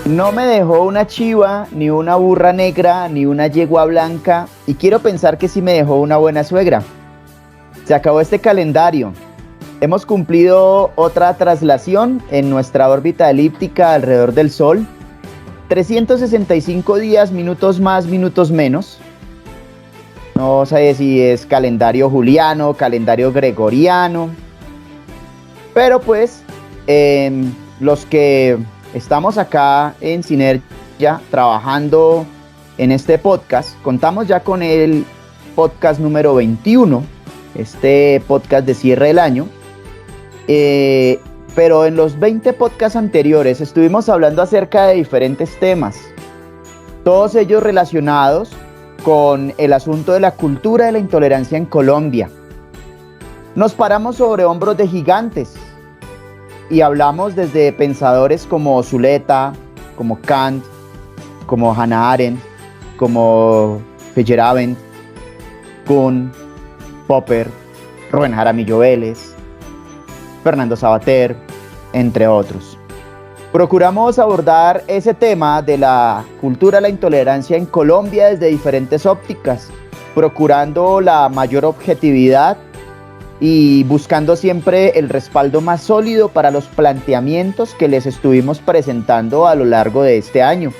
No me dejó una chiva, ni una burra negra, ni una yegua blanca, y quiero pensar que sí me dejó una buena suegra. Se acabó este calendario. Hemos cumplido otra traslación en nuestra órbita elíptica alrededor del Sol. 365 días, minutos más, minutos menos. No sé si es calendario juliano, calendario gregoriano. Pero pues, los que estamos acá en Sinergia trabajando en este podcast, contamos ya con el podcast número 21, este podcast de cierre del año. Pero en los 20 podcasts anteriores estuvimos hablando acerca de diferentes temas, todos ellos relacionados con el asunto de la cultura de la intolerancia en Colombia. Nos paramos sobre hombros de gigantes y hablamos desde pensadores como Zuleta, como Kant, como Hannah Arendt, como Feyerabend, Kuhn, Popper, Rubén Jaramillo Vélez, Fernando Sabater, entre otros. Procuramos abordar ese tema de la cultura de la intolerancia en Colombia desde diferentes ópticas, procurando la mayor objetividad y buscando siempre el respaldo más sólido para los planteamientos que les estuvimos presentando a lo largo de este año,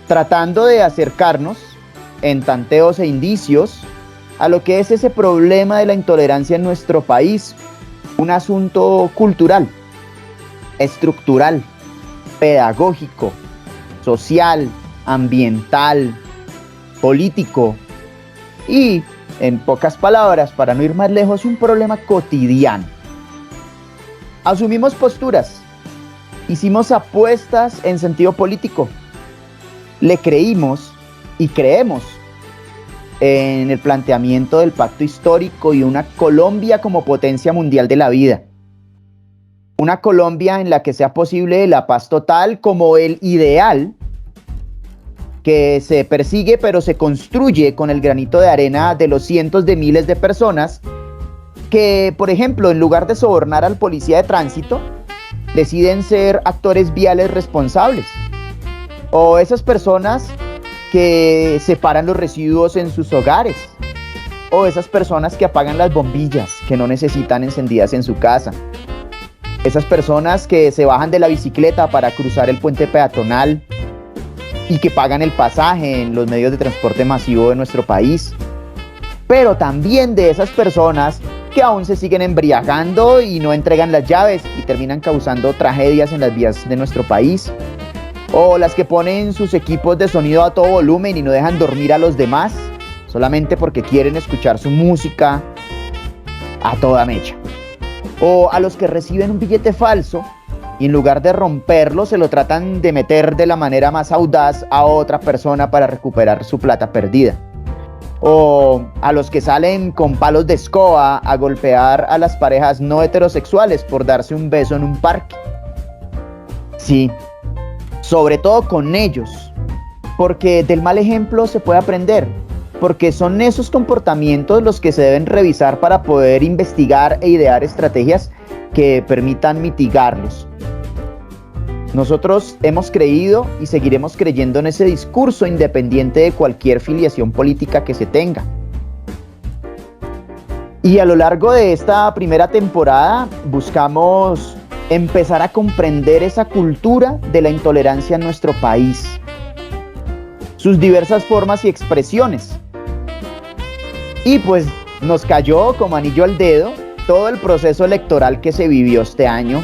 tratando de acercarnos en tanteos e indicios a lo que es ese problema de la intolerancia en nuestro país, un asunto cultural, estructural, pedagógico, social, ambiental, político y, en pocas palabras, para no ir más lejos, un problema cotidiano. Asumimos posturas, hicimos apuestas en sentido político, le creímos y creemos en el planteamiento del pacto histórico y una Colombia como potencia mundial de la vida. Una Colombia en la que sea posible la paz total como el ideal que se persigue pero se construye con el granito de arena de los cientos de miles de personas que, por ejemplo, en lugar de sobornar al policía de tránsito, deciden ser actores viales responsables. O esas personas que separan los residuos en sus hogares. O esas personas que apagan las bombillas que no necesitan encendidas en su casa. Esas personas que se bajan de la bicicleta para cruzar el puente peatonal y que pagan el pasaje en los medios de transporte masivo de nuestro país. Pero también de esas personas que aún se siguen embriagando y no entregan las llaves y terminan causando tragedias en las vías de nuestro país. O las que ponen sus equipos de sonido a todo volumen y no dejan dormir a los demás solamente porque quieren escuchar su música a toda mecha. O a los que reciben un billete falso y en lugar de romperlo se lo tratan de meter de la manera más audaz a otra persona para recuperar su plata perdida. O a los que salen con palos de escoba a golpear a las parejas no heterosexuales por darse un beso en un parque. Sí, sobre todo con ellos, porque del mal ejemplo se puede aprender, porque son esos comportamientos los que se deben revisar para poder investigar e idear estrategias que permitan mitigarlos. Nosotros hemos creído y seguiremos creyendo en ese discurso independiente de cualquier filiación política que se tenga. Y a lo largo de esta primera temporada buscamos empezar a comprender esa cultura de la intolerancia en nuestro país, sus diversas formas y expresiones. Y pues nos cayó como anillo al dedo todo el proceso electoral que se vivió este año,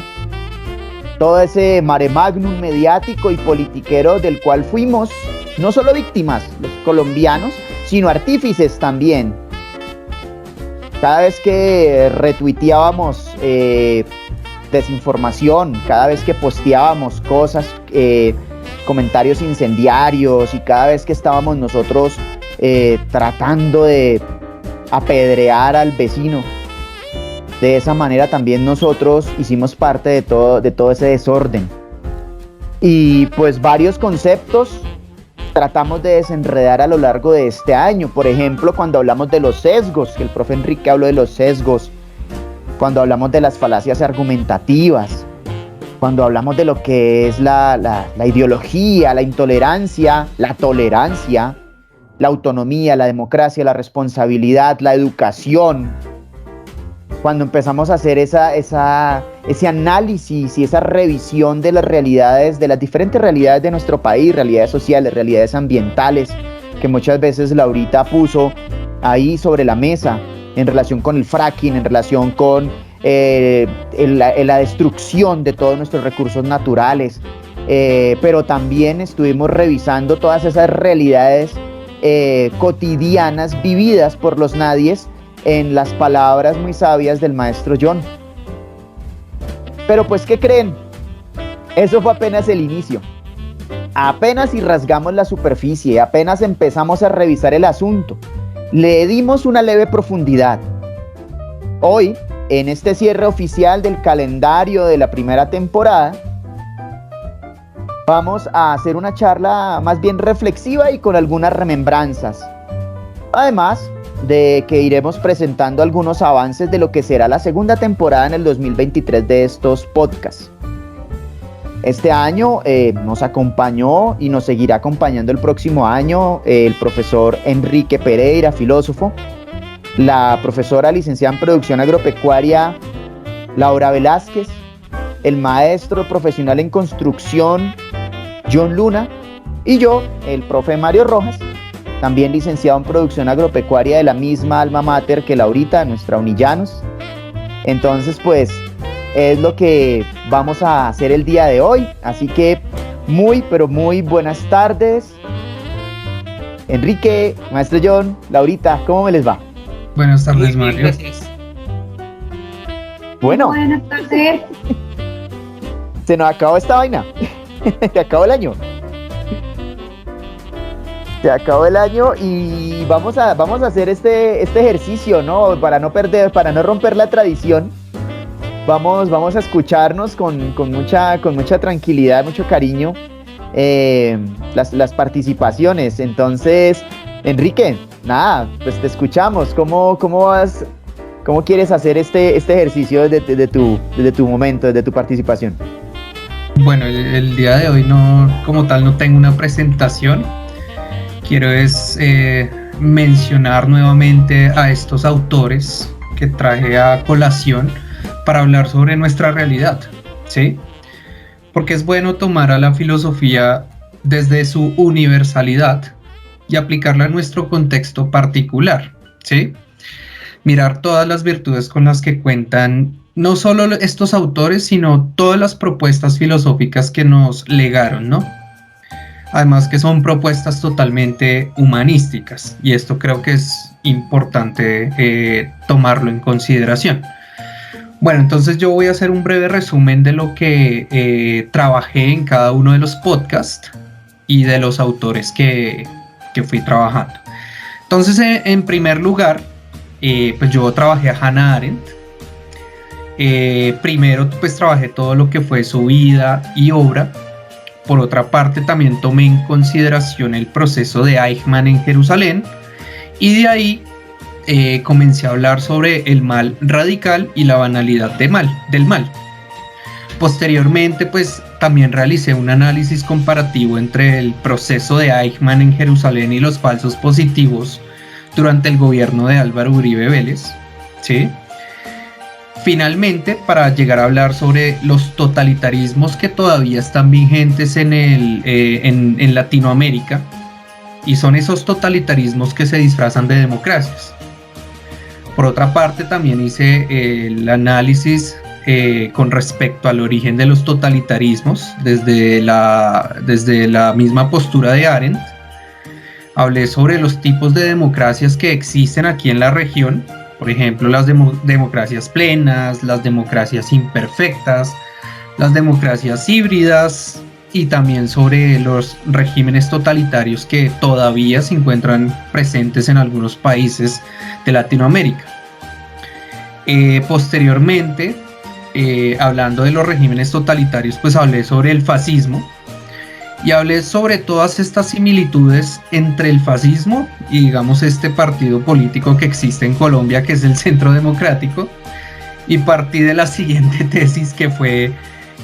todo ese mare magnum mediático y politiquero del cual fuimos no solo víctimas los colombianos, sino artífices también. Cada vez que retuiteábamos desinformación, cada vez que posteábamos cosas, comentarios incendiarios y cada vez que estábamos nosotros tratando de apedrear al vecino, de esa manera también nosotros hicimos parte de todo ese desorden. Y pues varios conceptos tratamos de desenredar a lo largo de este año. Por ejemplo, cuando hablamos de los sesgos, que el profe Enrique habló de los sesgos, cuando hablamos de las falacias argumentativas, cuando hablamos de lo que es la ideología, la intolerancia, la tolerancia, la autonomía, la democracia, la responsabilidad, la educación, cuando empezamos a hacer ese análisis y esa revisión de las realidades, de las diferentes realidades de nuestro país, realidades sociales, realidades ambientales, que muchas veces Laurita puso ahí sobre la mesa, en relación con el fracking, en relación con la destrucción de todos nuestros recursos naturales, pero también estuvimos revisando todas esas realidades cotidianas vividas por los nadies en las palabras muy sabias del maestro John. Pero pues, ¿qué creen? Eso fue apenas el inicio. Apenas si rasgamos la superficie, apenas empezamos a revisar el asunto, le dimos una leve profundidad. Hoy, en este cierre oficial del calendario de la primera temporada, vamos a hacer una charla más bien reflexiva y con algunas remembranzas. Además de que iremos presentando algunos avances de lo que será la segunda temporada en el 2023 de estos podcasts. Este año nos acompañó y nos seguirá acompañando el próximo año el profesor Enrique Pereira, filósofo, la profesora licenciada en Producción Agropecuaria Laura Velázquez, el maestro profesional en construcción John Luna y yo, el profe Mario Rojas, también licenciado en Producción Agropecuaria de la misma alma mater que Laurita, nuestra Unillanos. Entonces, pues, es lo que vamos a hacer el día de hoy. Así que pero muy buenas tardes. Enrique, maestro John, Laurita, ¿cómo me les va? Buenas tardes, Mario. Gracias. Bueno. Buenas tardes. Se nos acabó esta vaina. Se acabó el año. Se acabó el año y vamos a hacer este ejercicio, ¿no? Para no romper la tradición. Vamos a escucharnos con mucha tranquilidad, mucho cariño, las participaciones. Entonces, Enrique, nada, pues te escuchamos. ¿Cómo vas? ¿Cómo quieres hacer este ejercicio desde tu momento, desde tu participación? Bueno, el día de hoy como tal no tengo una presentación. Quiero mencionar nuevamente a estos autores que traje a colación para hablar sobre nuestra realidad, ¿sí? Porque es bueno tomar a la filosofía desde su universalidad y aplicarla a nuestro contexto particular, ¿sí? Mirar todas las virtudes con las que cuentan no solo estos autores, sino todas las propuestas filosóficas que nos legaron, ¿no? Además que son propuestas totalmente humanísticas, y esto creo que es importante tomarlo en consideración. Bueno, entonces yo voy a hacer un breve resumen de lo que trabajé en cada uno de los podcasts y de los autores que fui trabajando. Entonces, en primer lugar, pues yo trabajé a Hannah Arendt. Primero, pues trabajé todo lo que fue su vida y obra. Por otra parte, también tomé en consideración el proceso de Eichmann en Jerusalén, y de ahí comencé a hablar sobre el mal radical y la banalidad del mal. Posteriormente, pues también realicé un análisis comparativo entre el proceso de Eichmann en Jerusalén y los falsos positivos durante el gobierno de Álvaro Uribe Vélez, ¿sí? Finalmente, para llegar a hablar sobre los totalitarismos que todavía están vigentes en Latinoamérica, y son esos totalitarismos que se disfrazan de democracias. Por otra parte, también hice el análisis con respecto al origen de los totalitarismos desde la misma postura de Arendt. Hablé sobre los tipos de democracias que existen aquí en la región. Por ejemplo, las democracias plenas, las democracias imperfectas, las democracias híbridas, y también sobre los regímenes totalitarios que todavía se encuentran presentes en algunos países de Latinoamérica. Posteriormente, hablando de los regímenes totalitarios, pues hablé sobre el fascismo, y hablé sobre todas estas similitudes entre el fascismo y, digamos, este partido político que existe en Colombia, que es el Centro Democrático, y partí de la siguiente tesis, que fue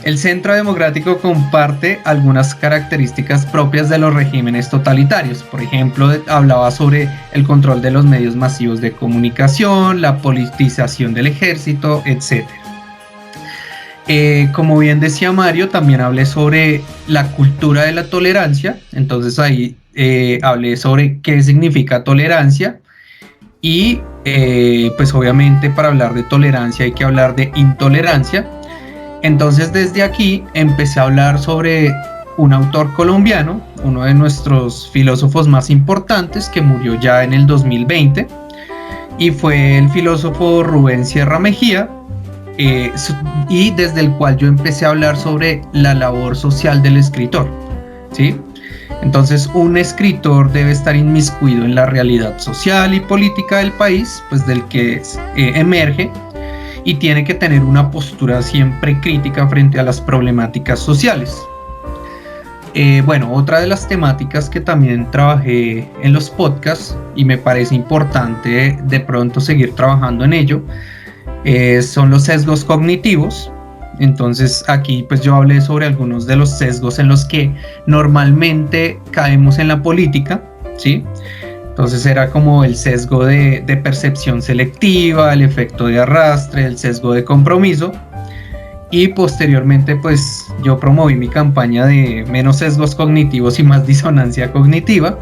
El Centro Democrático comparte algunas características propias de los regímenes totalitarios. Por ejemplo, hablaba sobre el control de los medios masivos de comunicación, la politización del ejército, etc. Como bien decía Mario, también hablé sobre la cultura de la tolerancia. Entonces ahí hablé sobre qué significa tolerancia y pues obviamente para hablar de tolerancia hay que hablar de intolerancia. Entonces desde aquí empecé a hablar sobre un autor colombiano, uno de nuestros filósofos más importantes que murió ya en el 2020 y fue el filósofo Rubén Sierra Mejía, y desde el cual yo empecé a hablar sobre la labor social del escritor, ¿sí? Entonces un escritor debe estar inmiscuido en la realidad social y política del país, pues del que emerge, y tiene que tener una postura siempre crítica frente a las problemáticas sociales. Bueno, otra de las temáticas que también trabajé en los podcasts y me parece importante de pronto seguir trabajando en ello, son los sesgos cognitivos. Entonces aquí pues yo hablé sobre algunos de los sesgos en los que normalmente caemos en la política, ¿sí? Entonces era como el sesgo de percepción selectiva, el efecto de arrastre, el sesgo de compromiso, y posteriormente pues yo promoví mi campaña de menos sesgos cognitivos y más disonancia cognitiva.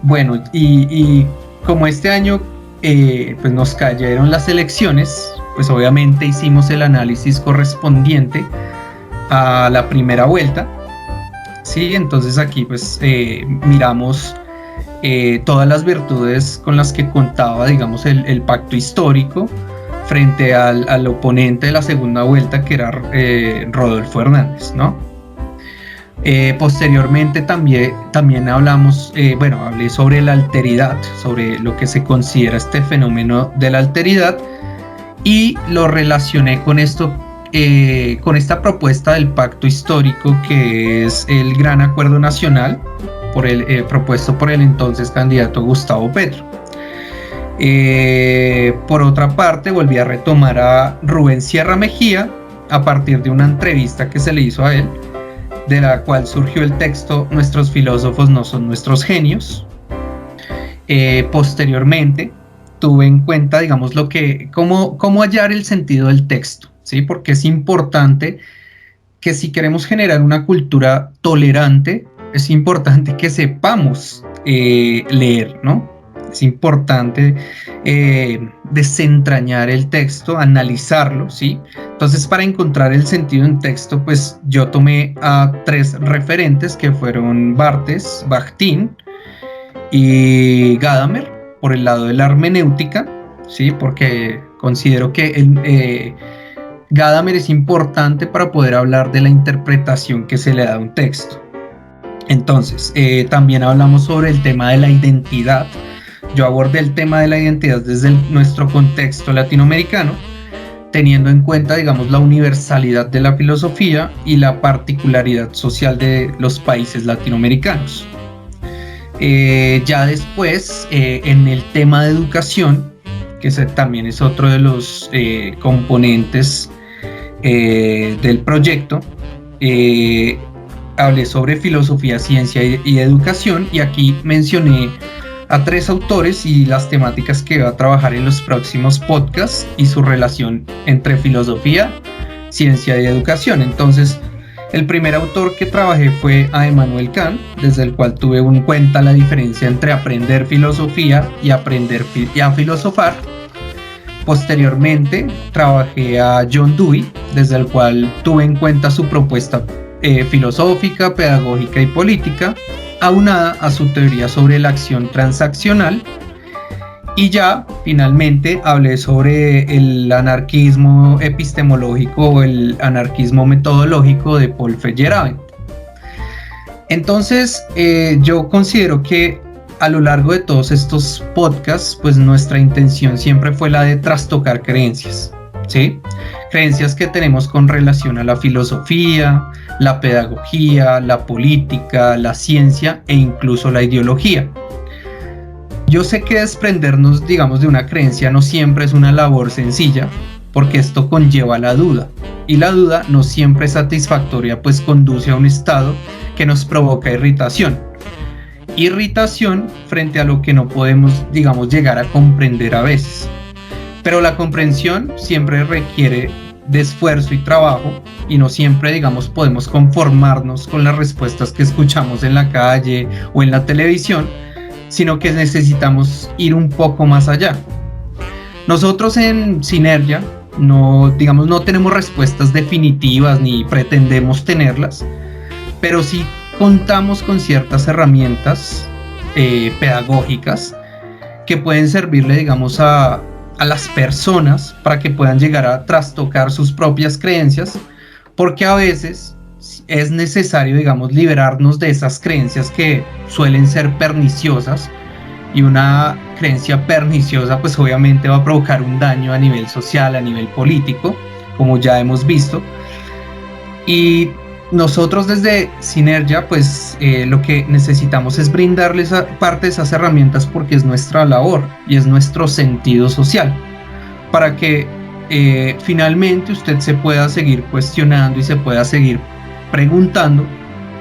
Bueno, y como este año pues nos cayeron las elecciones, pues obviamente hicimos el análisis correspondiente a la primera vuelta, ¿sí? Entonces aquí pues miramos todas las virtudes con las que contaba, digamos, el pacto histórico frente al oponente de la segunda vuelta, que era Rodolfo Hernández, ¿no? Posteriormente también hablé sobre la alteridad, sobre lo que se considera este fenómeno de la alteridad, y lo relacioné con esto, con esta propuesta del pacto histórico, que es el Gran Acuerdo Nacional, propuesto por el entonces candidato Gustavo Petro. Por otra parte, volví a retomar a Rubén Sierra Mejía a partir de una entrevista que se le hizo a él, de la cual surgió el texto "Nuestros filósofos no son nuestros genios". Posteriormente tuve en cuenta, digamos, cómo hallar el sentido del texto, ¿sí? Porque es importante que si queremos generar una cultura tolerante, es importante que sepamos leer, ¿no? Es importante desentrañar el texto, analizarlo, ¿sí? Entonces, para encontrar el sentido en texto, pues yo tomé a 3 referentes que fueron Barthes, Bakhtin y Gadamer, por el lado de la hermenéutica, ¿sí? Porque considero que Gadamer es importante para poder hablar de la interpretación que se le da a un texto. Entonces, también hablamos sobre el tema de la identidad. Yo abordé el tema de la identidad desde nuestro contexto latinoamericano, teniendo en cuenta, digamos, la universalidad de la filosofía y la particularidad social de los países latinoamericanos. Ya después, en el tema de educación, que también es otro de los componentes del proyecto, hablé sobre filosofía, ciencia y educación, y aquí mencioné a 3 autores y las temáticas que va a trabajar en los próximos podcasts y su relación entre filosofía, ciencia y educación. Entonces, el primer autor que trabajé fue a Immanuel Kant, desde el cual tuve en cuenta la diferencia entre aprender filosofía y aprender a filosofar. Posteriormente trabajé a John Dewey, desde el cual tuve en cuenta su propuesta filosófica, pedagógica y política, aunada a su teoría sobre la acción transaccional. Y ya finalmente hablé sobre el anarquismo epistemológico o el anarquismo metodológico de Paul Feyerabend. Entonces yo considero que a lo largo de todos estos podcasts, pues nuestra intención siempre fue la de trastocar creencias, ¿sí? Creencias que tenemos con relación a la filosofía, la pedagogía, la política, la ciencia e incluso la ideología. Yo sé que desprendernos, digamos, de una creencia no siempre es una labor sencilla, porque esto conlleva la duda, y la duda no siempre satisfactoria, pues conduce a un estado que nos provoca irritación. Irritación frente a lo que no podemos, digamos, llegar a comprender a veces. Pero la comprensión siempre requiere de esfuerzo y trabajo, y no siempre, digamos, podemos conformarnos con las respuestas que escuchamos en la calle o en la televisión, sino que necesitamos ir un poco más allá. Nosotros en Sinergia no tenemos respuestas definitivas ni pretendemos tenerlas, pero sí contamos con ciertas herramientas pedagógicas que pueden servirle, digamos, a las personas para que puedan llegar a trastocar sus propias creencias, porque a veces es necesario, digamos, liberarnos de esas creencias que suelen ser perniciosas, y una creencia perniciosa pues obviamente va a provocar un daño a nivel social, a nivel político, como ya hemos visto. Y nosotros desde Sinergia pues lo que necesitamos es brindarles parte de esas herramientas, porque es nuestra labor y es nuestro sentido social, para que finalmente usted se pueda seguir cuestionando y se pueda seguir preguntando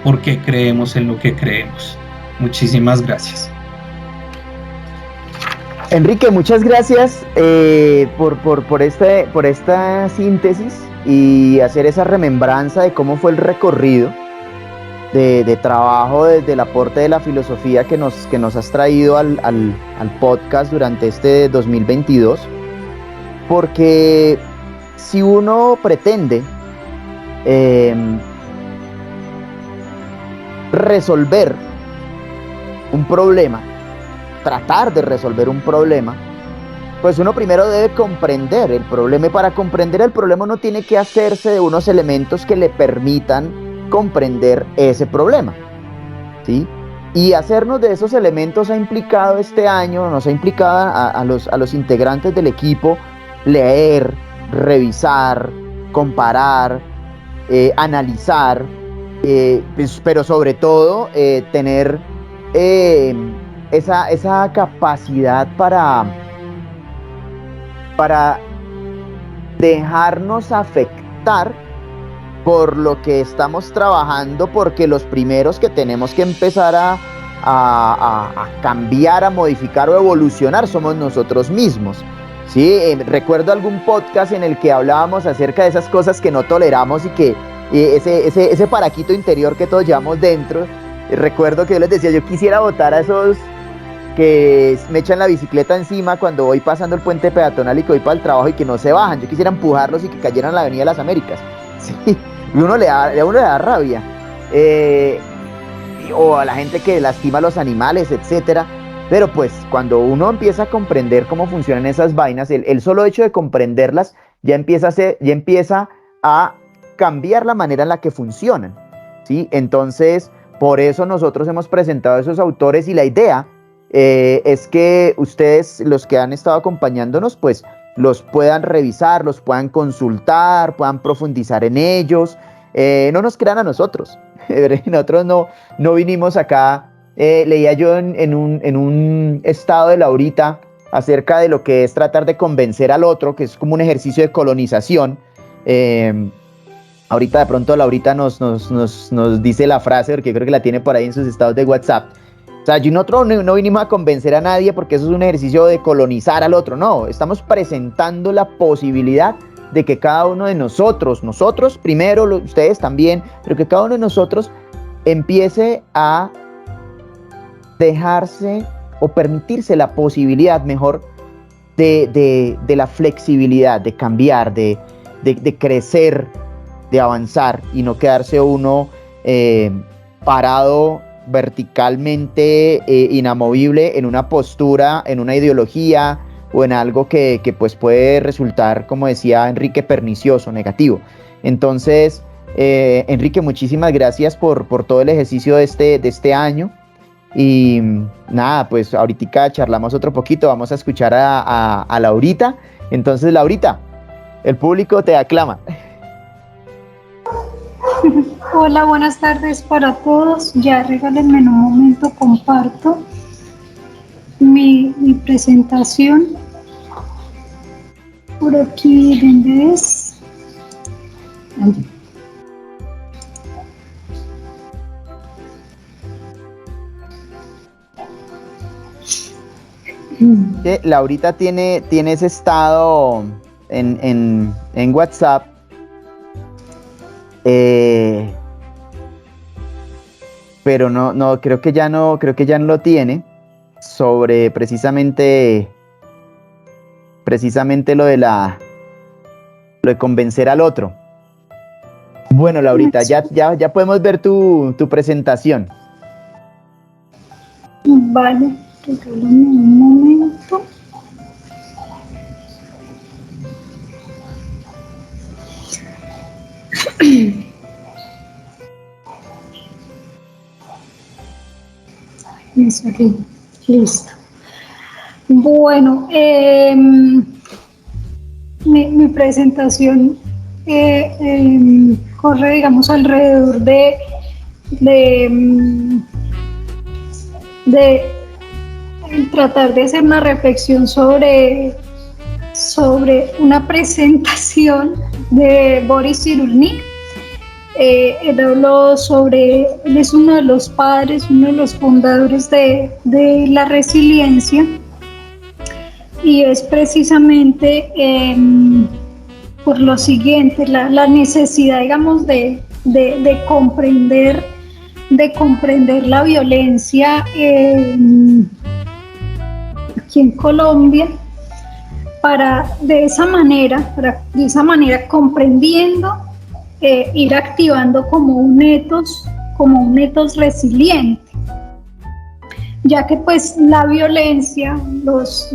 por qué creemos en lo que creemos. Muchísimas gracias. Enrique, muchas gracias por esta síntesis y hacer esa remembranza de cómo fue el recorrido de trabajo desde el aporte de la filosofía que nos has traído al podcast durante este 2022. Porque si uno pretende resolver un problema, tratar de resolver un problema, pues uno primero debe comprender el problema, y para comprender el problema uno tiene que hacerse de unos elementos que le permitan comprender ese problema, ¿sí? Y hacernos de esos elementos ha implicado este año, nos ha implicado a los integrantes del equipo leer, revisar, comparar, analizar, pero sobre todo tener esa capacidad para dejarnos afectar por lo que estamos trabajando, porque los primeros que tenemos que empezar a cambiar, a modificar o evolucionar somos nosotros mismos. Sí, recuerdo algún podcast en el que hablábamos acerca de esas cosas que no toleramos y que ese paraquito interior que todos llevamos dentro. Recuerdo que yo les decía, yo quisiera votar a esos que me echan la bicicleta encima cuando voy pasando el puente peatonal y que voy para el trabajo y que no se bajan. Yo quisiera empujarlos y que cayeran a la Avenida de las Américas. Sí, y a uno le da rabia. O a la gente que lastima a los animales, etcétera. Pero pues cuando uno empieza a comprender cómo funcionan esas vainas, el solo hecho de comprenderlas ya empieza a cambiar la manera en la que funcionan, ¿sí? Entonces, por eso nosotros hemos presentado a esos autores, y la idea es que ustedes, los que han estado acompañándonos, pues los puedan revisar, los puedan consultar, puedan profundizar en ellos. No nos crean a nosotros. Nosotros no vinimos acá. Leía yo en un estado de Laurita acerca de lo que es tratar de convencer al otro, que es como un ejercicio de colonización. Ahorita de pronto Laurita nos dice la frase, porque yo creo que la tiene por ahí en sus estados de WhatsApp. O sea, nosotros no vinimos a convencer a nadie, porque eso es un ejercicio de colonizar al otro. No, estamos presentando la posibilidad de que cada uno de nosotros primero, ustedes también, pero que cada uno de nosotros empiece a dejarse o permitirse la posibilidad mejor de la flexibilidad, de cambiar, de crecer, de avanzar, y no quedarse uno parado verticalmente, inamovible en una postura, en una ideología o en algo que pues puede resultar, como decía Enrique, pernicioso, negativo. Entonces, Enrique, muchísimas gracias por todo el ejercicio de este año. Y nada, pues ahorita charlamos otro poquito, vamos a escuchar a Laurita. Entonces, Laurita, el público te aclama. Hola, buenas tardes para todos. Ya regálenme en un momento, comparto mi presentación. Por aquí, ¿dónde es? allí. Que Laurita tiene ese estado en WhatsApp. Pero no, creo que ya no lo tiene. Sobre precisamente lo de convencer al otro. Bueno, Laurita, ya podemos ver tu presentación. Vale, regálame un momento. Eso, listo. Bueno, mi presentación corre, digamos, alrededor de tratar de hacer una reflexión sobre una presentación de Boris Cyrulnik. Él habló sobre, él es uno de los padres, uno de los fundadores de la resiliencia, y es precisamente por lo siguiente, la necesidad, digamos, de comprender la violencia aquí en Colombia, para de esa manera comprendiendo, ir activando como un etos resiliente, ya que pues la violencia, los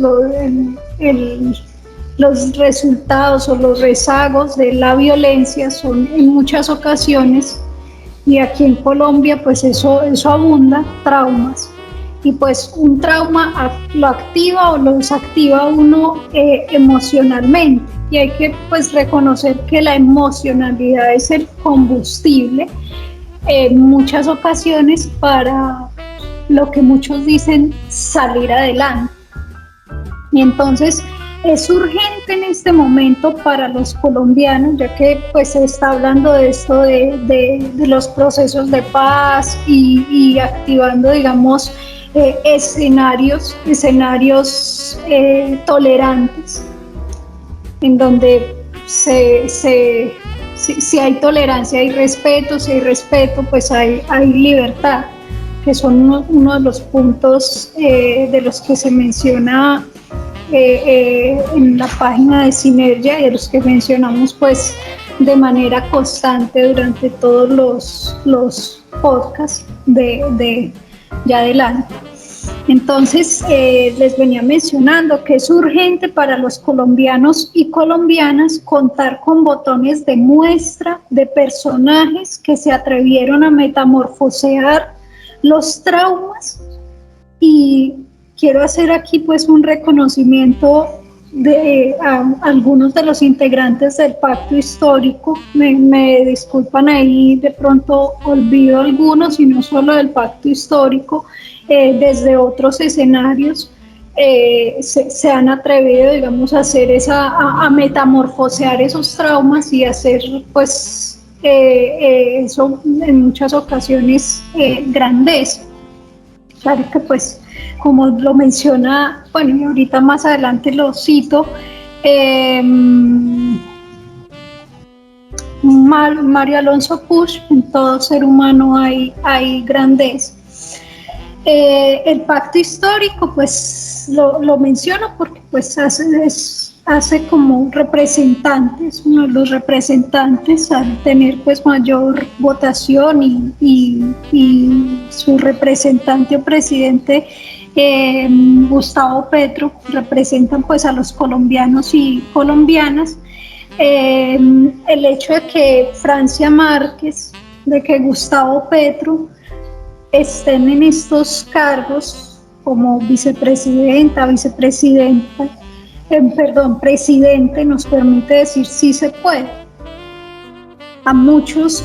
resultados o los rezagos de la violencia son en muchas ocasiones, y aquí en Colombia pues eso abunda, traumas. Y pues un trauma lo activa o lo desactiva uno emocionalmente, y hay que pues reconocer que la emocionalidad es el combustible en muchas ocasiones para lo que muchos dicen salir adelante. Y entonces es urgente en este momento para los colombianos, ya que pues se está hablando de esto de los procesos de paz y activando, digamos, escenarios tolerantes, en donde si hay tolerancia hay respeto, si hay respeto pues hay libertad, que son uno de los puntos de los que se menciona en la página de Sinergia, y de los que mencionamos pues de manera constante durante todos los podcasts de adelante. Entonces les venía mencionando que es urgente para los colombianos y colombianas contar con botones de muestra de personajes que se atrevieron a metamorfosear los traumas, y quiero hacer aquí pues un reconocimiento a algunos de los integrantes del pacto histórico. Me disculpan ahí, de pronto olvido algunos, y no solo del pacto histórico, desde otros escenarios se han atrevido, digamos, a hacer a metamorfosear esos traumas y hacer pues eso en muchas ocasiones grandeza. Claro que pues, como lo menciona, bueno, y ahorita más adelante lo cito, Mario Alonso Puig, en todo ser humano hay grandeza. El pacto histórico pues lo menciono porque pues hace como un representante, es uno de los representantes al tener pues mayor votación, y su representante o presidente Gustavo Petro representan pues a los colombianos y colombianas. El hecho de que Francia Márquez, de que Gustavo Petro estén en estos cargos como presidente, nos permite decir sí se puede a muchos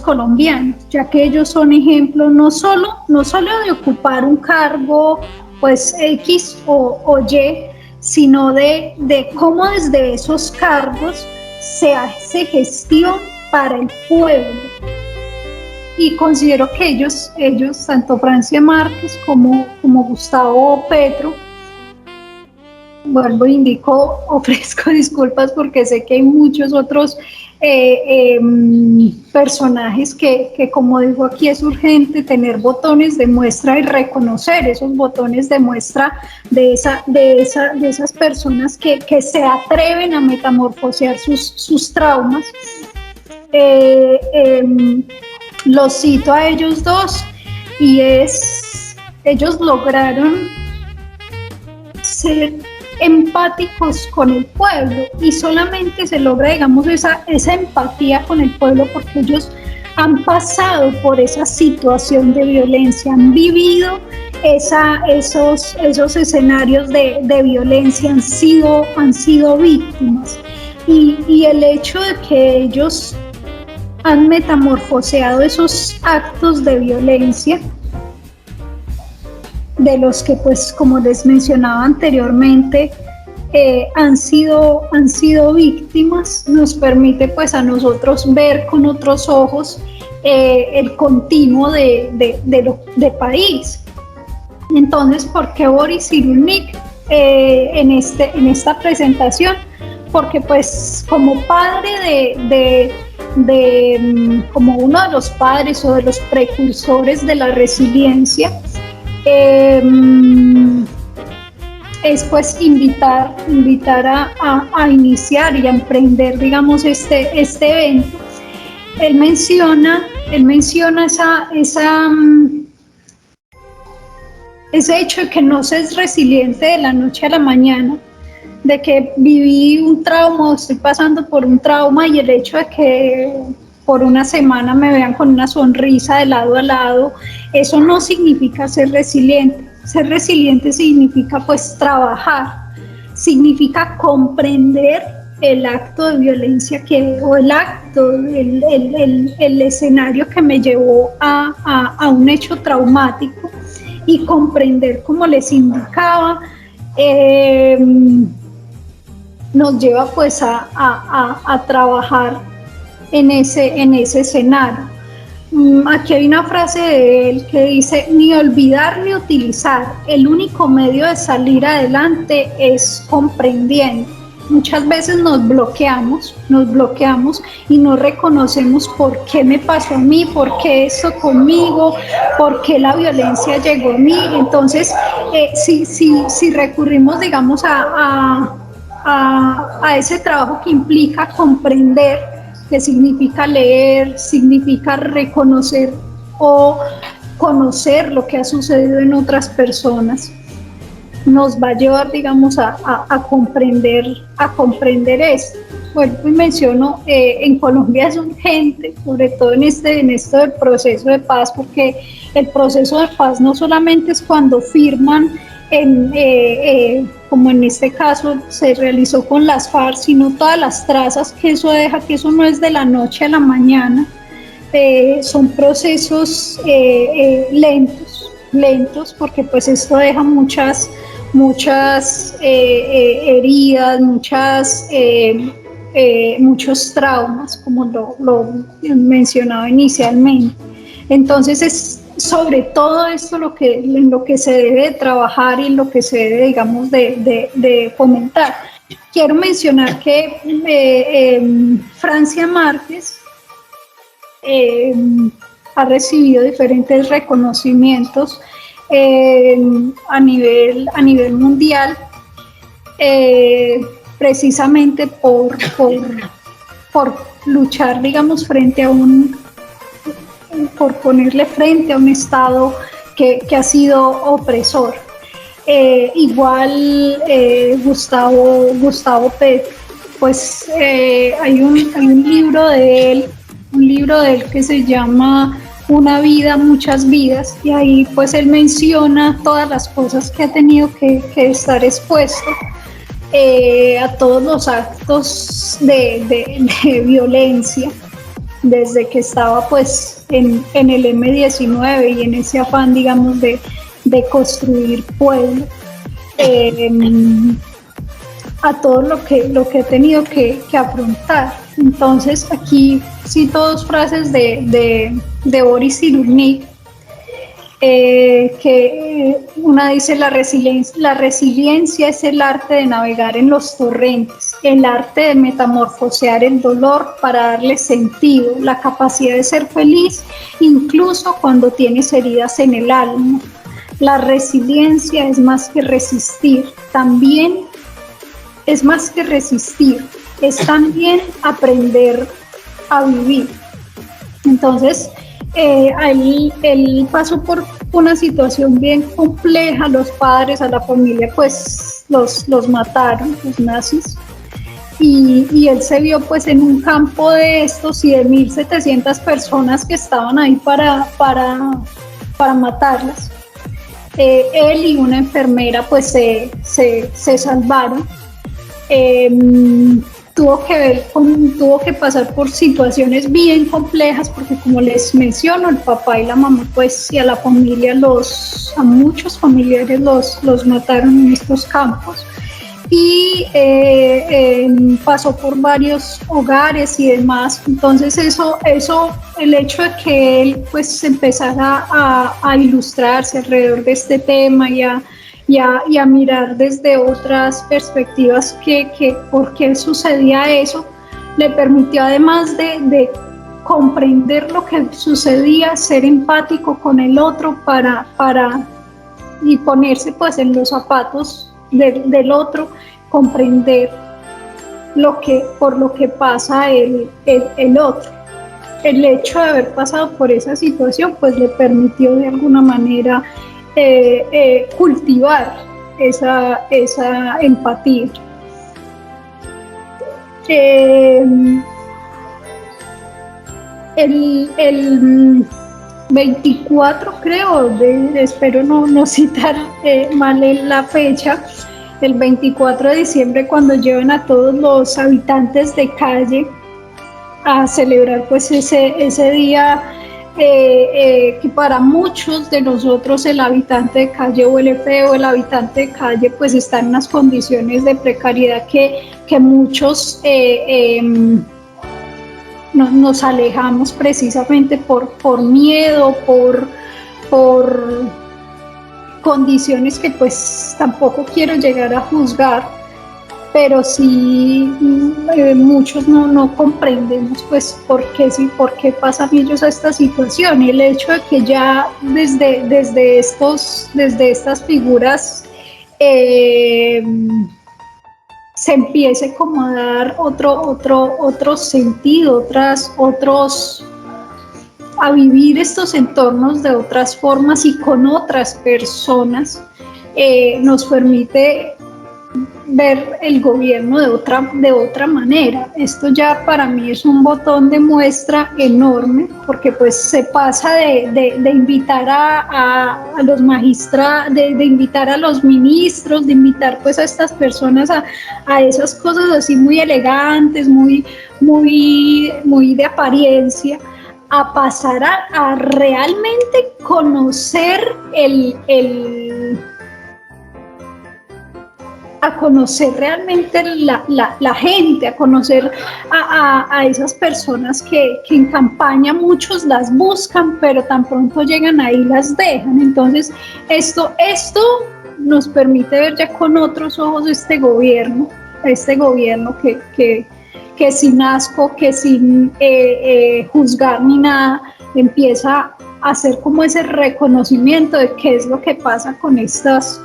colombianos, ya que ellos son ejemplo no solo de ocupar un cargo pues X o Y, sino de cómo desde esos cargos se hace gestión para el pueblo. Y considero que ellos tanto Francia Márquez como Gustavo Petro, vuelvo e indico, ofrezco disculpas porque sé que hay muchos otros personajes que, como digo aquí, es urgente tener botones de muestra y reconocer esos botones de muestra de esas personas que se atreven a metamorfosear sus traumas. Los cito a ellos dos y ellos lograron ser empáticos con el pueblo y solamente se logra, digamos, esa empatía con el pueblo porque ellos han pasado por esa situación de violencia, han vivido esos escenarios de violencia, han sido víctimas y el hecho de que ellos han metamorfoseado esos actos de violencia de los que, pues, como les mencionaba anteriormente, han sido víctimas, nos permite pues a nosotros ver con otros ojos el continuo de país. Entonces, ¿por qué Boris Cyrulnik en esta presentación? Porque pues como padre como uno de los padres o de los precursores de la resiliencia, es pues invitar a iniciar y a emprender, digamos, este evento. Él menciona ese hecho de que no se es resiliente de la noche a la mañana, de que viví un trauma, estoy pasando por un trauma y el hecho de que por una semana me vean con una sonrisa de lado a lado, eso no significa ser resiliente. Ser resiliente significa pues trabajar, significa comprender el acto de violencia o el acto, el escenario que me llevó a un hecho traumático y comprender, como les indicaba, nos lleva pues a trabajar en ese escenario. Aquí hay una frase de él que dice: ni olvidar ni utilizar, el único medio de salir adelante es comprendiendo. Muchas veces nos bloqueamos y no reconocemos por qué me pasó a mí, por qué esto conmigo, por qué la violencia llegó a mí. Entonces, si recurrimos, digamos, a ese trabajo que implica comprender, que significa leer, significa reconocer o conocer lo que ha sucedido en otras personas, nos va a llevar, digamos, a comprender esto. Bueno, y menciono, en Colombia es urgente, sobre todo en esto del proceso de paz, porque el proceso de paz no solamente es cuando firman, como en este caso se realizó con las FARC, sino todas las trazas que eso deja, que eso no es de la noche a la mañana, son procesos lentos, porque pues esto deja muchas heridas, muchos traumas, como lo mencionaba inicialmente. Entonces es sobre todo esto en lo que se debe trabajar y en lo que se debe, digamos, de fomentar. Quiero mencionar que Francia Márquez ha recibido diferentes reconocimientos a nivel mundial, precisamente por luchar, digamos, por ponerle frente a un Estado que ha sido opresor. Igual Gustavo Petro, pues hay un libro de él que se llama Una vida, muchas vidas, y ahí pues él menciona todas las cosas que ha tenido que estar expuesto a todos los actos de violencia desde que estaba pues en el M-19 y en ese afán, digamos, de construir pueblo, a todo lo que he tenido que afrontar. Entonces aquí cito dos frases de Boris Cyrulnik, que una dice: la resiliencia es el arte de navegar en los torrentes, el arte de metamorfosear el dolor para darle sentido, la capacidad de ser feliz incluso cuando tienes heridas en el alma. La resiliencia es más que resistir, también es más que resistir, es también aprender a vivir. Entonces, él pasó por una situación bien compleja. Los padres, a la familia, pues los mataron, los nazis, y él se vio pues en un campo de estos y de 1.700 personas que estaban ahí para matarlas. Él y una enfermera pues se salvaron. Tuvo que pasar por situaciones bien complejas, porque como les menciono, el papá y la mamá pues, y a la familia, a muchos familiares los mataron en estos campos, y pasó por varios hogares y demás. Entonces eso, el hecho de que él pues empezara a ilustrarse alrededor de este tema y a mirar desde otras perspectivas que por qué sucedía eso, le permitió, además de comprender lo que sucedía, ser empático con el otro y ponerse pues en los zapatos del otro, comprender por lo que pasa el otro. El hecho de haber pasado por esa situación pues le permitió de alguna manera cultivar esa empatía. El 24, creo, espero no citar mal en la fecha, el 24 de diciembre, cuando llevan a todos los habitantes de calle a celebrar pues ese día, que para muchos de nosotros el habitante de calle huele feo, el habitante de calle pues está en unas condiciones de precariedad que muchos nos alejamos precisamente por miedo, por condiciones que pues tampoco quiero llegar a juzgar, pero sí muchos no comprendemos pues por qué pasan ellos a esta situación. Y el hecho de que ya desde estas figuras se empiece como a dar otro sentido, a vivir estos entornos de otras formas y con otras personas, nos permite ver el gobierno de otra manera. Esto ya para mí es un botón de muestra enorme, porque pues se pasa de invitar a los magistrados, de invitar a los ministros, de invitar pues a estas personas a esas cosas así muy elegantes, muy de apariencia, a pasar a realmente conocer a conocer realmente la gente, a conocer a esas personas que en campaña muchos las buscan, pero tan pronto llegan ahí las dejan. Entonces esto nos permite ver ya con otros ojos este gobierno que sin asco, que sin juzgar ni nada, empieza a hacer como ese reconocimiento de qué es lo que pasa con estas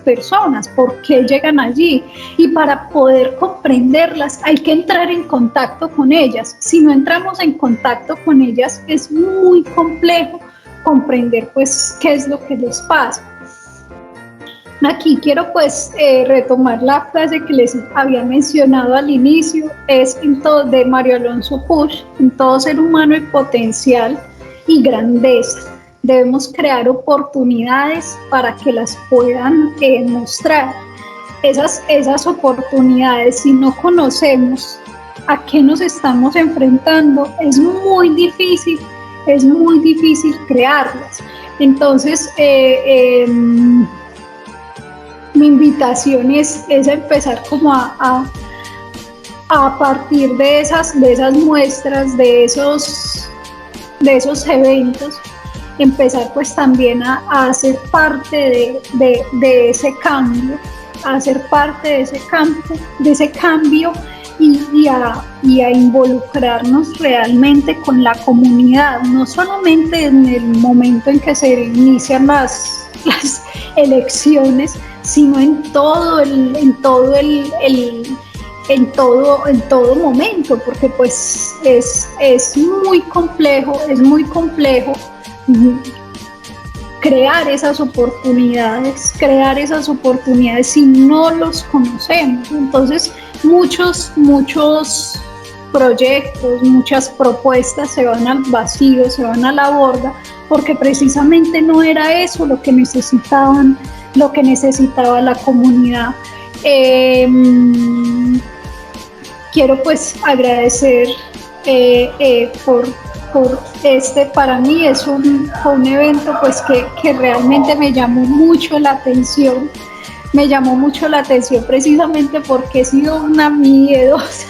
personas, por qué llegan allí, y para poder comprenderlas hay que entrar en contacto con ellas. Si no entramos en contacto con ellas, es muy complejo comprender pues qué es lo que les pasa. Aquí quiero pues retomar la frase que les había mencionado al inicio, es de Mario Alonso Puig: en todo ser humano hay potencial y grandeza. Debemos crear oportunidades para que las puedan mostrar. Esas oportunidades, si no conocemos a qué nos estamos enfrentando, es muy difícil crearlas. Entonces, mi invitación es empezar como a a partir de esas muestras, de esos eventos, empezar pues también a hacer parte de ese cambio, a hacer parte de ese cambio y a involucrarnos realmente con la comunidad, no solamente en el momento en que se inician las elecciones, sino en todo momento, porque pues es muy complejo crear esas oportunidades si no los conocemos. Entonces muchos proyectos, muchas propuestas se van al vacío, se van a la borda, porque precisamente no era eso lo que necesitaba la comunidad. Quiero pues agradecer por para mí fue un evento pues que realmente me llamó mucho la atención. Me llamó mucho la atención precisamente porque he sido una miedosa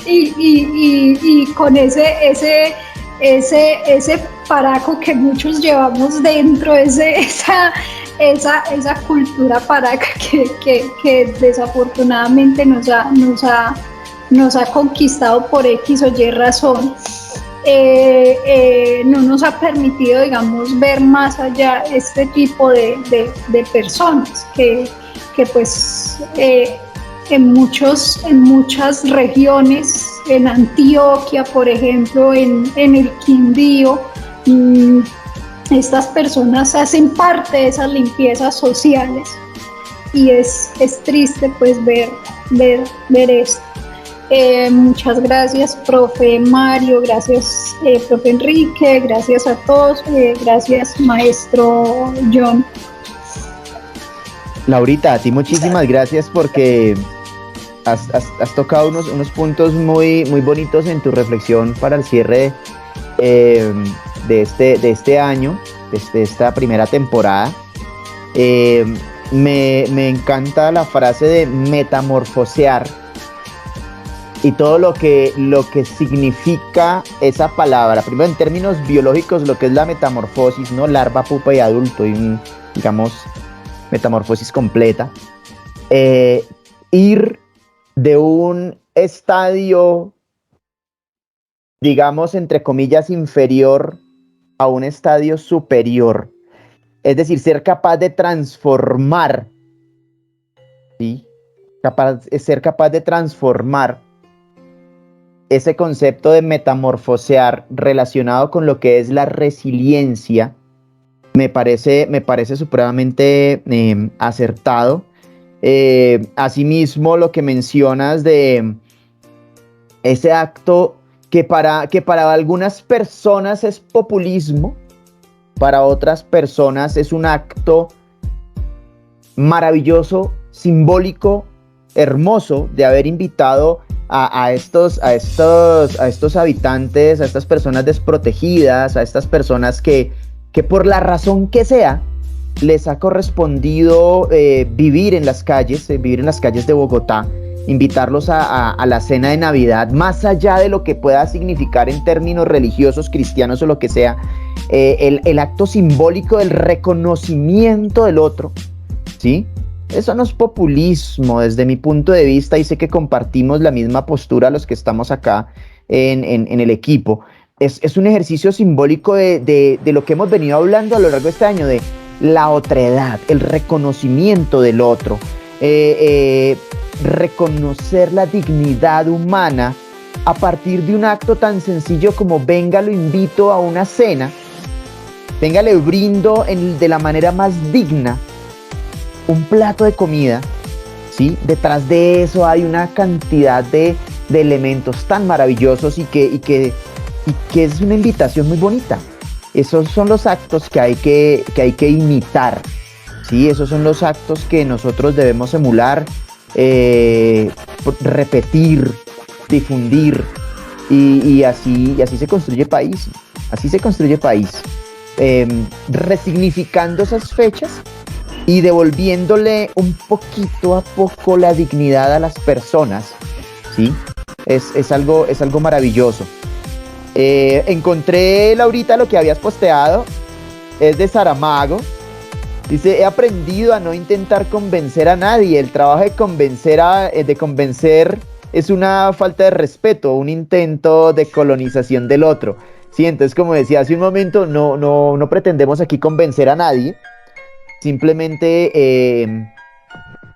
y con ese paraco que muchos llevamos dentro, esa cultura paraca que desafortunadamente nos ha conquistado por X o Y razón. No nos ha permitido, digamos, ver más allá este tipo de personas que pues en muchas regiones, en Antioquia, por ejemplo, en el Quindío, estas personas hacen parte de esas limpiezas sociales y es triste pues ver esto. Muchas gracias, profe Mario, gracias, profe Enrique, gracias a todos, gracias, maestro John. Laurita, a ti muchísimas gracias porque has tocado unos puntos muy bonitos en tu reflexión para el cierre de este año, de esta primera temporada. Me encanta la frase de metamorfosear y todo lo que significa esa palabra. Primero, en términos biológicos, lo que es la metamorfosis, ¿no? Larva, pupa y adulto, y digamos, metamorfosis completa. Ir de un estadio, digamos, entre comillas, inferior a un estadio superior. Es decir, ser capaz de transformar, ¿sí? Ser capaz de transformar ese concepto de metamorfosear relacionado con lo que es la resiliencia, me parece supremamente acertado. Asimismo, lo que mencionas de ese acto que para algunas personas es populismo, para otras personas es un acto maravilloso, simbólico, hermoso, de haber invitado a estos habitantes, a estas personas desprotegidas, a estas personas que por la razón que sea les ha correspondido vivir en las calles de Bogotá, invitarlos a la cena de Navidad, más allá de lo que pueda significar en términos religiosos, cristianos o lo que sea, el acto simbólico del reconocimiento del otro, ¿sí? Eso no es populismo desde mi punto de vista, y sé que compartimos la misma postura los que estamos acá en el equipo. Es un ejercicio simbólico de lo que hemos venido hablando a lo largo de este año, de la otredad, el reconocimiento del otro, reconocer la dignidad humana a partir de un acto tan sencillo como venga, lo invito a una cena, venga, le brindo de la manera más digna un plato de comida, ¿sí? Detrás de eso hay una cantidad de elementos tan maravillosos y que es una invitación muy bonita. Esos son los actos que hay que imitar, ¿sí? Esos son los actos que nosotros debemos emular, repetir, difundir, y así se construye país. Así se construye país, resignificando esas fechas y devolviéndole un poquito a poco la dignidad a las personas, ¿sí? Es algo maravilloso. Encontré, Laurita, lo que habías posteado, es de Saramago. Dice, he aprendido a no intentar convencer a nadie. El trabajo de convencer es una falta de respeto, un intento de colonización del otro. Sí, entonces, como decía hace un momento, no pretendemos aquí convencer a nadie. Simplemente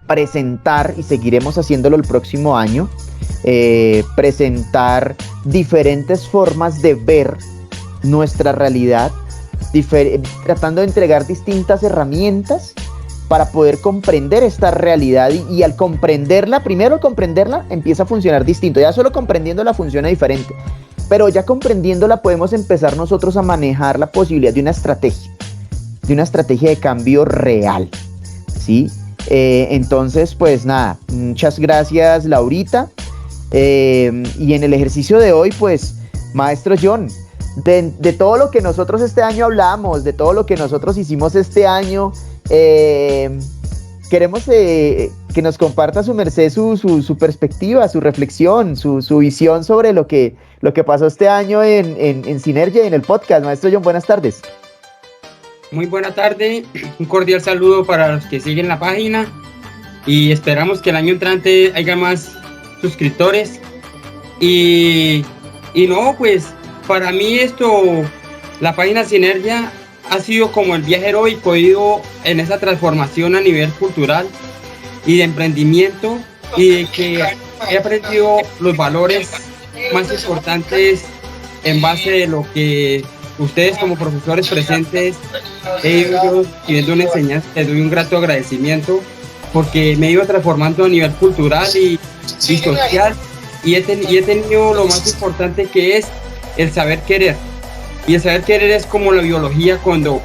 presentar, y seguiremos haciéndolo el próximo año, presentar diferentes formas de ver nuestra realidad, tratando de entregar distintas herramientas para poder comprender esta realidad y al comprenderla, primero al comprenderla empieza a funcionar distinto, ya solo comprendiéndola funciona diferente, pero ya comprendiéndola podemos empezar nosotros a manejar la posibilidad de una estrategia de cambio real, ¿sí? Entonces, pues nada, muchas gracias, Laurita, y en el ejercicio de hoy, pues, maestro John, de todo lo que nosotros este año hablamos, de todo lo que nosotros hicimos este año, queremos que nos comparta su merced su perspectiva, su reflexión, su visión sobre lo que pasó este año en Sinergia y en el podcast. Maestro John, buenas tardes. Muy buena tarde, un cordial saludo para los que siguen la página y esperamos que el año entrante haya más suscriptores y no, pues para mí la página Sinergia ha sido como el viaje heroico, he ido en esa transformación a nivel cultural y de emprendimiento y de que he aprendido los valores más importantes en base de lo que ustedes como profesores presentes he ido viendo una enseñanza. Les doy un grato agradecimiento porque me he ido transformando a nivel cultural y social y he tenido lo más importante, que es el saber querer. Y el saber querer es como la biología cuando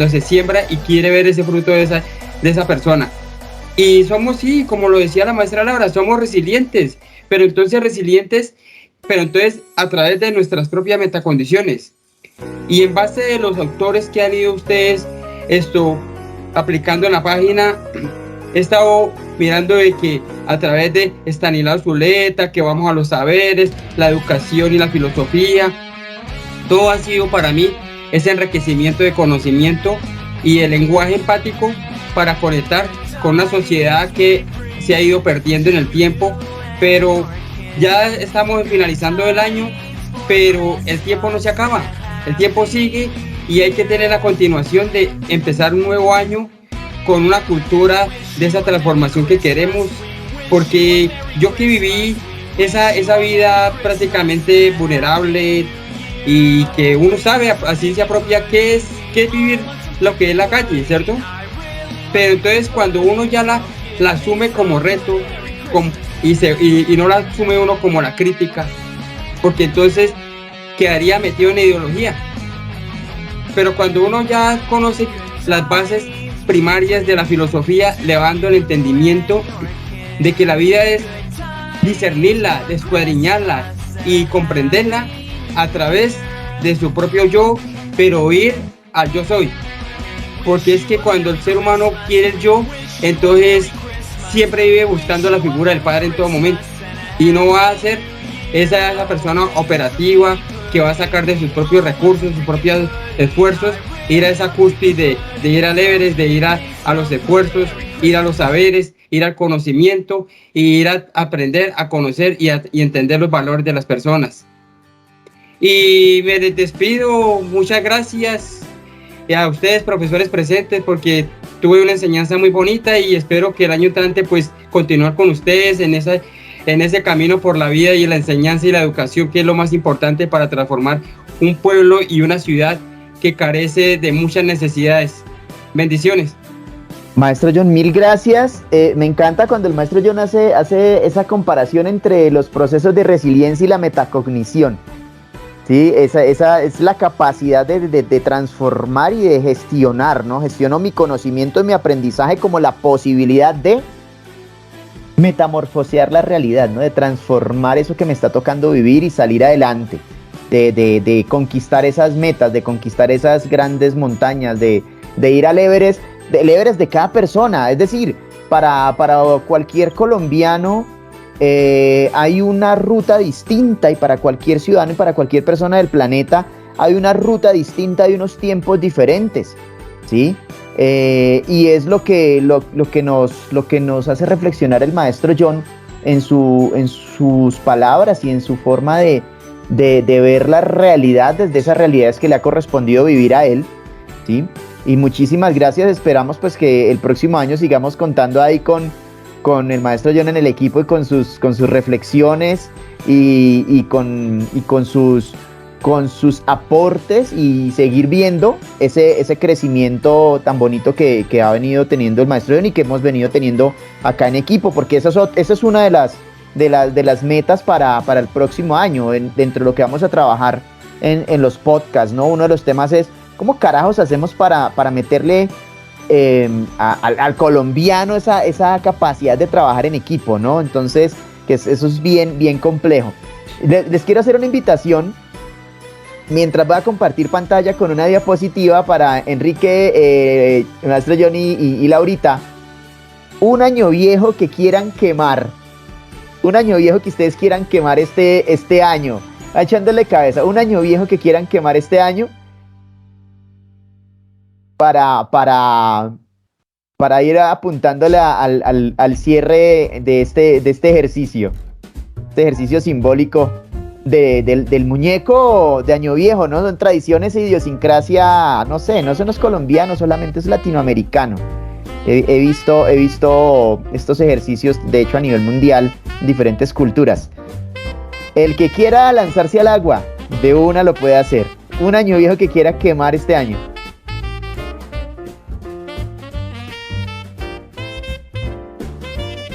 se siembra y quiere ver ese fruto de esa persona. Y somos, sí, como lo decía la maestra Laura, somos resilientes, pero entonces a través de nuestras propias metacondiciones. Y en base de los autores que han ido ustedes aplicando en la página, he estado mirando de que a través de Stanislao Zuleta, que vamos a los saberes, la educación y la filosofía, todo ha sido para mí ese enriquecimiento de conocimiento y el lenguaje empático para conectar con una sociedad que se ha ido perdiendo en el tiempo, pero ya estamos finalizando el año, pero el tiempo no se acaba, el tiempo sigue y hay que tener la continuación de empezar un nuevo año con una cultura de esa transformación que queremos, porque yo que viví esa vida prácticamente vulnerable y que uno sabe a ciencia propia qué es vivir lo que es la calle, ¿cierto? Pero entonces cuando uno ya la asume como reto y no la asume uno como la crítica, porque entonces quedaría metido en ideología. Pero cuando uno ya conoce las bases primarias de la filosofía, le va dando el entendimiento de que la vida es discernirla, escuadriñarla y comprenderla a través de su propio yo, pero ir al yo soy. Porque es que cuando el ser humano quiere el yo, entonces siempre vive buscando la figura del padre en todo momento y no va a ser esa persona operativa que va a sacar de sus propios recursos, sus propios esfuerzos, ir a esa cúspide de ir al Everest, de ir a los esfuerzos, ir a los saberes, ir al conocimiento y ir a aprender a conocer y entender los valores de las personas. Y me despido, muchas gracias a ustedes, profesores presentes, porque tuve una enseñanza muy bonita y espero que el año entrante pues continuar con ustedes en ese camino por la vida y la enseñanza y la educación, que es lo más importante para transformar un pueblo y una ciudad que carece de muchas necesidades. Bendiciones. Maestro John, mil gracias. Me encanta cuando el maestro John hace esa comparación entre los procesos de resiliencia y la metacognición. Sí, esa es la capacidad de transformar y de gestionar, ¿no? Gestiono mi conocimiento y mi aprendizaje como la posibilidad de metamorfosear la realidad, ¿no? De transformar eso que me está tocando vivir y salir adelante, de conquistar esas metas, de conquistar esas grandes montañas, de ir al Everest, el Everest de cada persona. Es decir, para cualquier colombiano, hay una ruta distinta, y para cualquier ciudadano y para cualquier persona del planeta hay una ruta distinta, hay unos tiempos diferentes, ¿sí? Y es lo que nos hace reflexionar el maestro John en sus palabras y en su forma de ver la realidad desde esas realidades que le ha correspondido vivir a él, ¿sí? Y muchísimas gracias, esperamos pues que el próximo año sigamos contando ahí con el maestro John en el equipo y con sus reflexiones y con sus aportes, y seguir viendo ese crecimiento tan bonito que ha venido teniendo el maestro John y que hemos venido teniendo acá en equipo, porque esa es una de las metas para el próximo año, dentro de lo que vamos a trabajar en los podcasts, ¿no? Uno de los temas es ¿cómo carajos hacemos para meterle al colombiano esa capacidad de trabajar en equipo, ¿no? Entonces, eso es bien complejo. Les quiero hacer una invitación, mientras voy a compartir pantalla con una diapositiva para Enrique, maestro Johnny y Laurita. Un año viejo que quieran quemar. Un año viejo que ustedes quieran quemar este año. Echándole cabeza. Un año viejo que quieran quemar este año. Para ir apuntándole al cierre de este ejercicio. Este ejercicio simbólico del muñeco de año viejo, ¿no? Son tradiciones e idiosincrasia, no sé, no son los colombianos, solamente es latinoamericano. He visto estos ejercicios, de hecho, a nivel mundial, en diferentes culturas. El que quiera lanzarse al agua, de una lo puede hacer. Un año viejo que quiera quemar este año.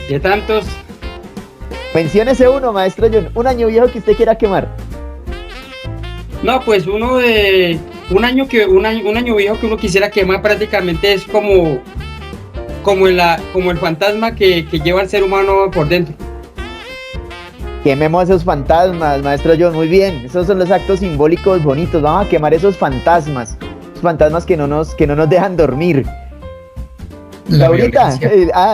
De tantos. Menciónese uno, maestro John. Un año viejo que usted quiera quemar. No, pues un año viejo que uno quisiera quemar prácticamente es como el fantasma que lleva al ser humano por dentro. Quememos esos fantasmas, maestro John, muy bien. Esos son los actos simbólicos bonitos. Vamos a quemar esos fantasmas que no nos dejan dormir. Laurita,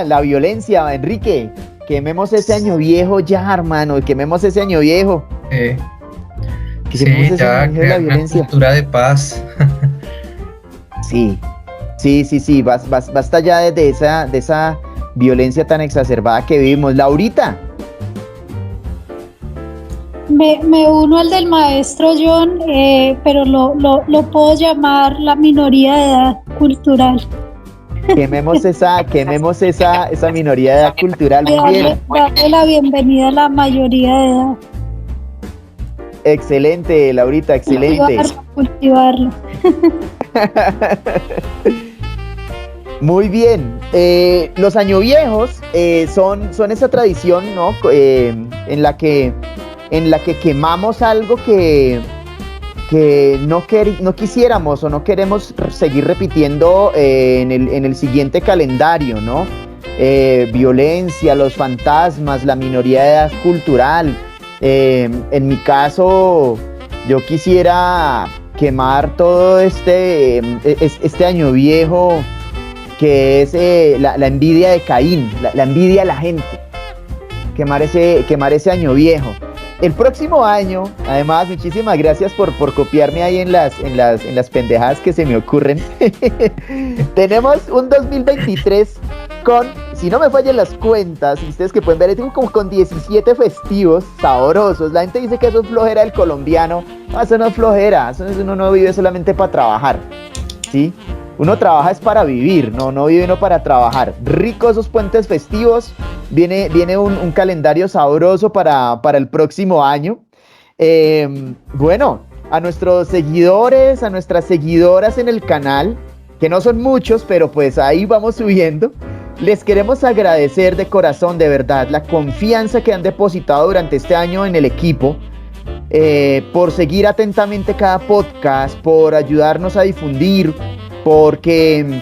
la violencia, Enrique. Quememos ese año viejo ya, hermano. Quememos ese año viejo. Sí, ya crear una cultura de paz. Sí. Basta ya de esa violencia tan exacerbada que vivimos. Laurita. Me uno al del maestro John, pero lo puedo llamar la minoría de edad cultural. Quememos esa minoría de edad cultural. Muy bien. Darle la bienvenida a la mayoría de edad. Excelente, Laurita, excelente. Cultivarlo. Muy bien. Los añoviejos son esa tradición, ¿no? En la que quemamos algo que no quisiéramos o no queremos seguir repitiendo en el siguiente calendario, ¿no? Violencia, los fantasmas, la minoría de edad cultural. En mi caso, yo quisiera quemar todo este año viejo, que es la envidia de Caín, la envidia a la gente. Quemar ese año viejo. El próximo año, además, muchísimas gracias por copiarme ahí en las pendejadas que se me ocurren. Tenemos un 2023 con, si no me fallan las cuentas, y ustedes que pueden ver, tengo como con 17 festivos sabrosos. La gente dice que eso es flojera del colombiano. No, eso no es flojera, eso uno no vive solamente para trabajar, ¿sí? Uno trabaja es para vivir, no vive uno para trabajar. Ricos esos puentes festivos. Viene un calendario sabroso para el próximo año. Bueno, a nuestros seguidores, a nuestras seguidoras en el canal, que no son muchos, pero pues ahí vamos subiendo, les queremos agradecer de corazón, de verdad, la confianza que han depositado durante este año en el equipo, por seguir atentamente cada podcast, por ayudarnos a difundir, porque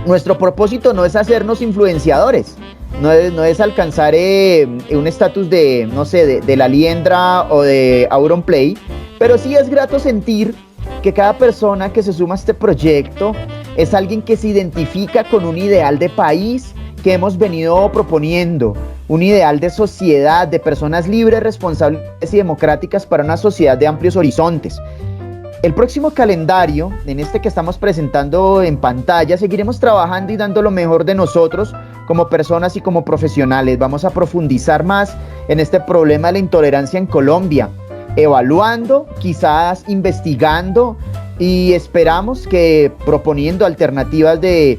nuestro propósito no es hacernos influenciadores, no es alcanzar un estatus de, no sé, de La Liendra o de Auronplay, pero sí es grato sentir que cada persona que se suma a este proyecto es alguien que se identifica con un ideal de país que hemos venido proponiendo, un ideal de sociedad, de personas libres, responsables y democráticas para una sociedad de amplios horizontes. El próximo calendario, en este que estamos presentando en pantalla, seguiremos trabajando y dando lo mejor de nosotros como personas y como profesionales. Vamos a profundizar más en este problema de la intolerancia en Colombia, evaluando, quizás investigando, y esperamos que proponiendo alternativas de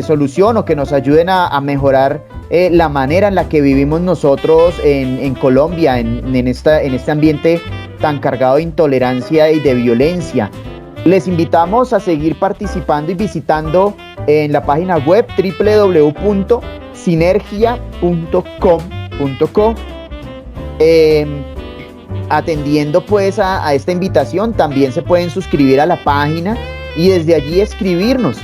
solución o que nos ayuden a mejorar la manera en la que vivimos nosotros en Colombia, en este ambiente tan cargado de intolerancia y de violencia. Les invitamos a seguir participando y visitando en la página web www.sinergia.com.co. Atendiendo pues a esta invitación, también se pueden suscribir a la página y desde allí escribirnos,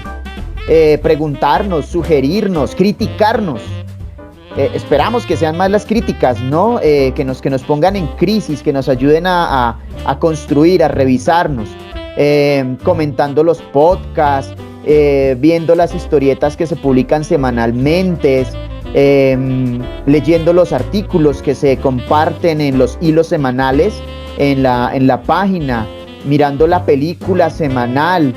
preguntarnos, sugerirnos, criticarnos. Esperamos que sean más las críticas, ¿no? Que nos pongan en crisis, que nos ayuden a construir, a revisarnos, comentando los podcasts, viendo las historietas que se publican semanalmente, leyendo los artículos que se comparten en los hilos semanales en la página, mirando la película semanal,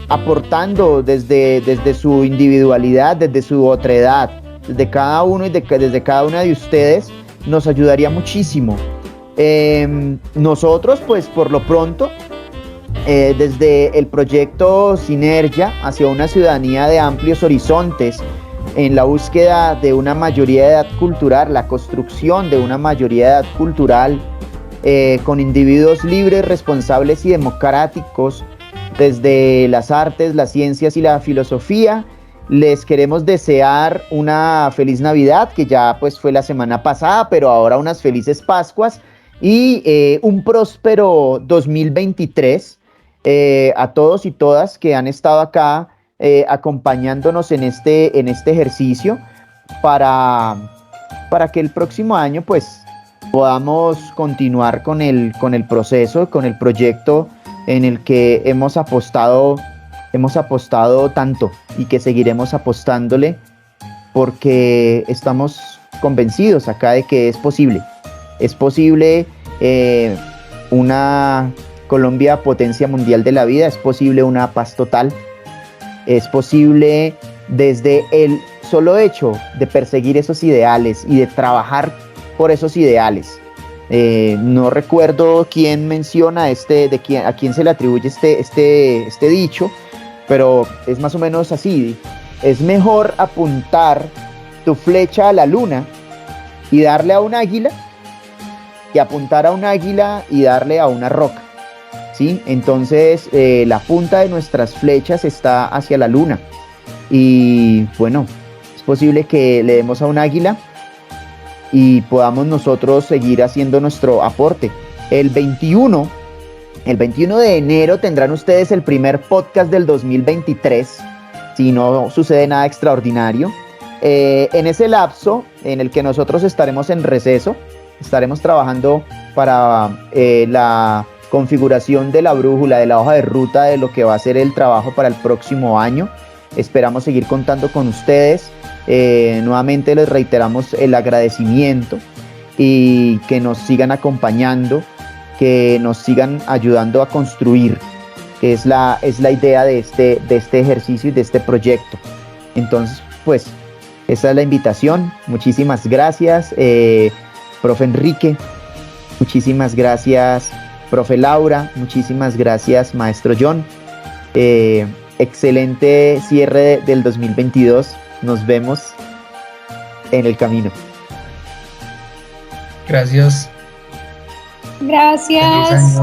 aportando desde su individualidad, desde su otredad, desde cada uno y desde cada una de ustedes, nos ayudaría muchísimo. Nosotros, pues por lo pronto, desde el proyecto Sinergia hacia una ciudadanía de amplios horizontes, en la búsqueda de una mayoría de edad cultural, la construcción de una mayoría de edad cultural con individuos libres, responsables y democráticos desde las artes, las ciencias y la filosofía, les queremos desear una feliz Navidad, que ya pues fue la semana pasada, pero ahora unas felices Pascuas y un próspero 2023 a todos y todas que han estado acá acompañándonos en este ejercicio para que el próximo año pues podamos continuar con el proceso, con el proyecto en el que hemos apostado tanto y que seguiremos apostándole, porque estamos convencidos acá de que es posible una Colombia potencia mundial de la vida, es posible una paz total, es posible desde el solo hecho de perseguir esos ideales y de trabajar por esos ideales. No recuerdo quién menciona a quién se le atribuye este dicho, pero es más o menos así. Es mejor apuntar tu flecha a la luna y darle a un águila que apuntar a un águila y darle a una roca, ¿sí? Entonces la punta de nuestras flechas está hacia la luna y bueno, es posible que le demos a un águila y podamos nosotros seguir haciendo nuestro aporte. El 21 de enero tendrán ustedes el primer podcast del 2023, si no sucede nada extraordinario. En ese lapso en el que nosotros estaremos en receso, estaremos trabajando para la configuración de la brújula, de la hoja de ruta de lo que va a ser el trabajo para el próximo año. Esperamos seguir contando con ustedes. Nuevamente les reiteramos el agradecimiento y que nos sigan acompañando, que nos sigan ayudando a construir, que es la idea de este ejercicio y de este proyecto. Entonces, pues, esa es la invitación. Muchísimas gracias, profe Enrique. Muchísimas gracias, profe Laura. Muchísimas gracias, maestro John. Excelente cierre del 2022. Nos vemos en el camino. Gracias. Gracias.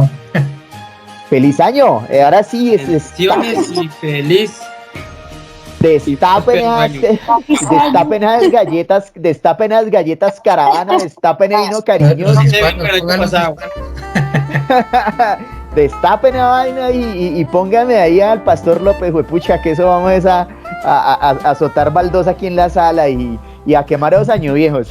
Feliz año. Ahora sí, Bendiciones y feliz. Destapen las galletas Caravana, destapen el vino cariñoso. Destapen la vaina y pónganme ahí al Pastor López, juepucha, que eso vamos a azotar baldosa aquí en la sala y a quemar a los años viejos.